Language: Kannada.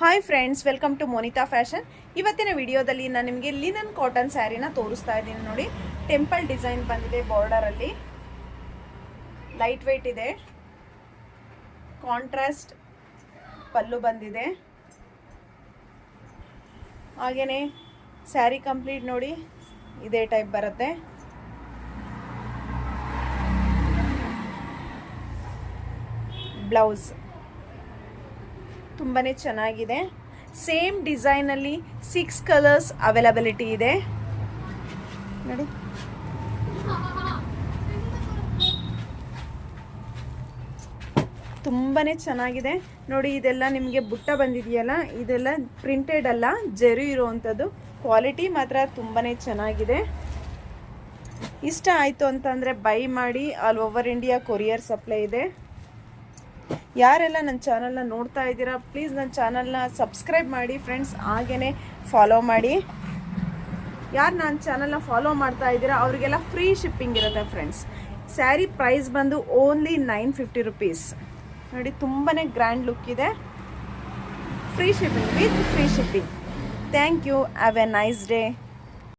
Hi friends, welcome to Monita fashion. ಇವತ್ತಿನ ವಿಡಿಯೋದಲ್ಲಿ ನಾನು ನಿಮಗೆ ಲಿನನ್ ಕಾಟನ್ ಸ್ಯಾರಿನ ತೋರಿಸ್ತಾ ಇದ್ದೀನಿ. ನೋಡಿ, ಟೆಂಪಲ್ ಡಿಸೈನ್ ಬಂದಿದೆ, ಬಾರ್ಡರಲ್ಲಿ ಲೈಟ್ ವೆಯ್ಟ್ ಇದೆ, ಕಾಂಟ್ರಾಸ್ಟ್ ಪಲ್ಲು ಬಂದಿದೆ. ಹಾಗೆಯೇ ಸ್ಯಾರಿ ಕಂಪ್ಲೀಟ್ ನೋಡಿ ಇದೇ ಟೈಪ್ ಬರುತ್ತೆ. ಬ್ಲೌಸ್ ತುಂಬಾ ಚೆನ್ನಾಗಿದೆ. ಸೇಮ್ ಡಿಸೈನಲ್ಲಿ 6 ಕಲರ್ಸ್ ಅವೈಲಬಿಲಿಟಿ ಇದೆ. ನೋಡಿ, ತುಂಬಾ ಚೆನ್ನಾಗಿದೆ. ನೋಡಿ, ಇದೆಲ್ಲ ನಿಮಗೆ ಬುಟ್ಟ ಬಂದಿದೆಯಲ್ಲ, ಇದೆಲ್ಲ ಪ್ರಿಂಟೆಡ್ ಅಲ್ಲ, ಜರಿ ಇರುವಂಥದ್ದು. ಕ್ವಾಲಿಟಿ ಮಾತ್ರ ತುಂಬಾ ಚೆನ್ನಾಗಿದೆ. ಇಷ್ಟ ಆಯಿತು ಅಂತಂದರೆ ಬೈ ಮಾಡಿ. All over India courier supply ಇದೆ. ಯಾರೆಲ್ಲ ನನ್ನ ಚಾನಲ್ನ ನೋಡ್ತಾ ಇದ್ದೀರಾ, ಪ್ಲೀಸ್ ನನ್ನ ಚಾನಲ್ನ ಸಬ್ಸ್ಕ್ರೈಬ್ ಮಾಡಿ ಫ್ರೆಂಡ್ಸ್, ಹಾಗೆಯೇ ಫಾಲೋ ಮಾಡಿ. ಯಾರು ನನ್ನ ಚಾನಲ್ನ ಫಾಲೋ ಮಾಡ್ತಾ ಇದ್ದೀರಾ ಅವರಿಗೆಲ್ಲ ಫ್ರೀ ಶಿಪ್ಪಿಂಗ್ ಇರುತ್ತೆ ಫ್ರೆಂಡ್ಸ್. ಸ್ಯಾರಿ ಪ್ರೈಸ್ ಬಂದು ಓನ್ಲಿ 950 ರುಪೀಸ್. ನೋಡಿ, ತುಂಬಾ ಗ್ರ್ಯಾಂಡ್ ಲುಕ್ ಇದೆ. Free shipping with free shipping. Thank you. Have a nice day.